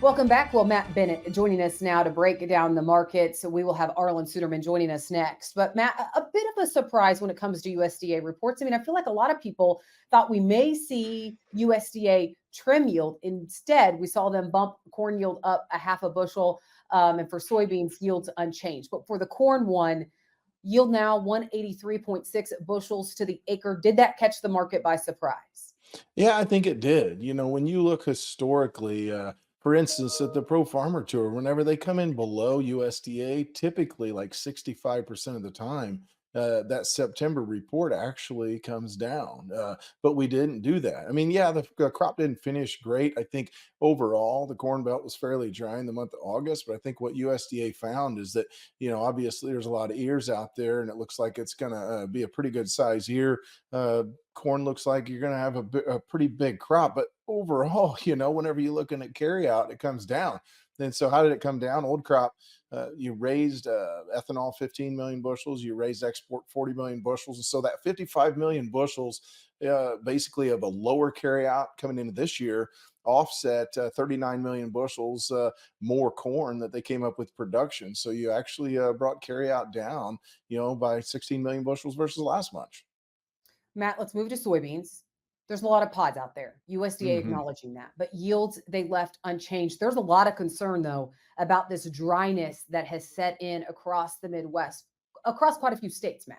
Welcome back. Well, Matt Bennett joining us now to break down the market. So we will have Arlen Suderman joining us next. But Matt, a bit of a surprise when it comes to USDA reports. I mean, I feel like a lot of people thought we may see USDA trim yield. Instead, we saw them bump corn yield up a half a bushel, and for soybeans, yields unchanged. But for the corn one, yield now 183.6 bushels to the acre. Did that catch the market by surprise? Yeah, I think it did. When you look historically, for instance, at the Pro Farmer Tour, whenever they come in below USDA, typically like 65% of the time, that September report actually comes down. But we didn't do that. I mean, yeah, the crop didn't finish great. I think overall the Corn Belt was fairly dry in the month of August. But I think what USDA found is that, obviously there's a lot of ears out there, and it looks like it's going to be a pretty good size year. Uh, Corn looks like you're going to have a pretty big crop, but overall, whenever you're looking at carry out, it comes down. And so, how did it come down? Old crop, you raised ethanol 15 million bushels, you raised export 40 million bushels. And so, that 55 million bushels basically of a lower carry out coming into this year offset 39 million bushels more corn that they came up with production. So, you actually brought carry out down, by 16 million bushels versus last month. Matt, let's move to soybeans. There's a lot of pods out there, USDA Hmm. acknowledging that, but yields they left unchanged. There's a lot of concern, though, about this dryness that has set in across the Midwest, across quite a few states, Matt.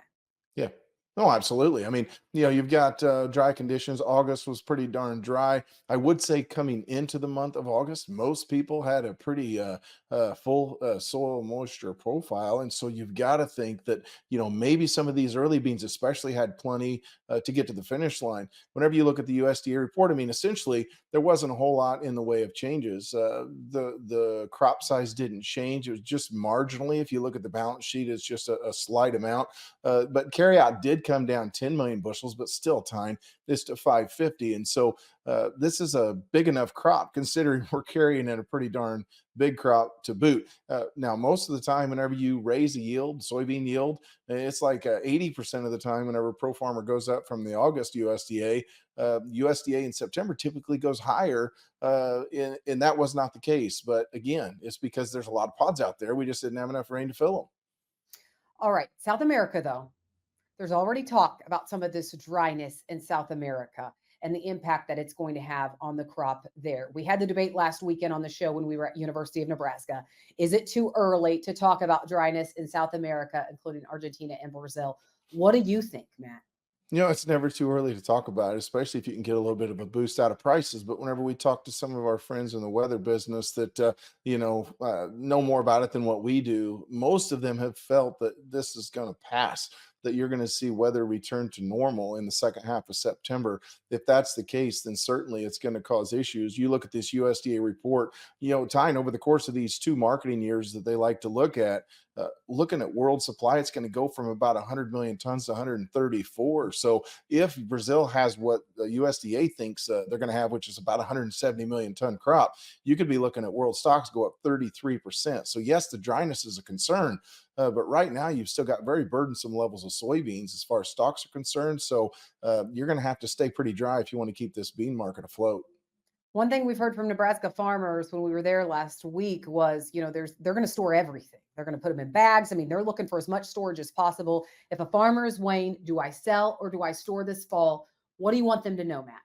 Yeah. Oh, absolutely. I mean, you've got dry conditions. August was pretty darn dry. I would say coming into the month of August, most people had a pretty full soil moisture profile. And so you've got to think that, maybe some of these early beans, especially, had plenty to get to the finish line. Whenever you look at the USDA report, I mean, essentially, there wasn't a whole lot in the way of changes. The crop size didn't change. It was just marginally. If you look at the balance sheet, it's just a slight amount. But carryout did come down 10 million bushels, but still tying this to 550. And so this is a big enough crop considering we're carrying in a pretty darn big crop to boot. Now, most of the time, whenever you raise a yield, soybean yield, it's like 80% of the time, whenever Pro Farmer goes up from the August USDA, USDA in September typically goes higher. And that was not the case. But again, it's because there's a lot of pods out there. We just didn't have enough rain to fill them. All right, South America, though, there's already talk about some of this dryness in South America and the impact that it's going to have on the crop there. We had the debate last weekend on the show when we were at University of Nebraska. Is it too early to talk about dryness in South America, including Argentina and Brazil? What do you think, Matt? It's never too early to talk about it, especially if you can get a little bit of a boost out of prices. But whenever we talk to some of our friends in the weather business that, know more about it than what we do, most of them have felt that this is going to pass, that you're going to see weather return to normal in the second half of September. If that's the case, then certainly it's going to cause issues. You look at this USDA report, tying over the course of these two marketing years that they like to look at, looking at world supply, it's going to go from about 100 million tons to 134. So if Brazil has what the USDA thinks they're going to have, which is about 170 million ton crop, you could be looking at world stocks go up 33%. So yes, the dryness is a concern, but right now you've still got very burdensome levels of soybeans as far as stocks are concerned. So you're going to have to stay pretty dry if you want to keep this bean market afloat. One thing we've heard from Nebraska farmers when we were there last week was, they're going to store everything. They're going to put them in bags. I mean, they're looking for as much storage as possible. If a farmer is weighing, do I sell or do I store this fall? What do you want them to know, Matt?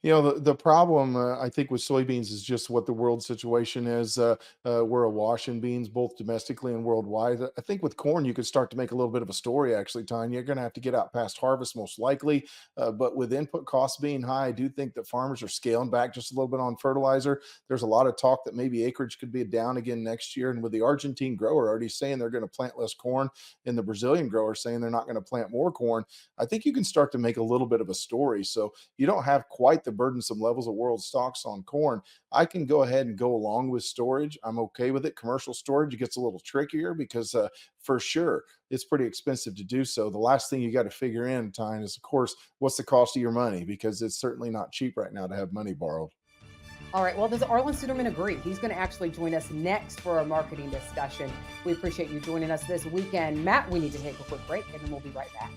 The problem I think with soybeans is just what the world situation is. We're awash in beans, both domestically and worldwide. I think with corn, you could start to make a little bit of a story, actually, Tanya. You're going to have to get out past harvest, most likely. But with input costs being high, I do think that farmers are scaling back just a little bit on fertilizer. There's a lot of talk that maybe acreage could be down again next year. And with the Argentine grower already saying they're going to plant less corn, and the Brazilian grower saying they're not going to plant more corn, I think you can start to make a little bit of a story. So you don't have quite the burdensome levels of world stocks on corn. I can go ahead and go along with storage. I'm okay with it. Commercial storage, it gets a little trickier because for sure it's pretty expensive to do so. The last thing you got to figure in, Tyne, is of course what's the cost of your money, because it's certainly not cheap right now to have money borrowed. All right. Well, does Arlen Suderman agree? He's going to actually join us next for our marketing discussion. We appreciate you joining us this weekend. Matt, we need to take a quick break and then we'll be right back.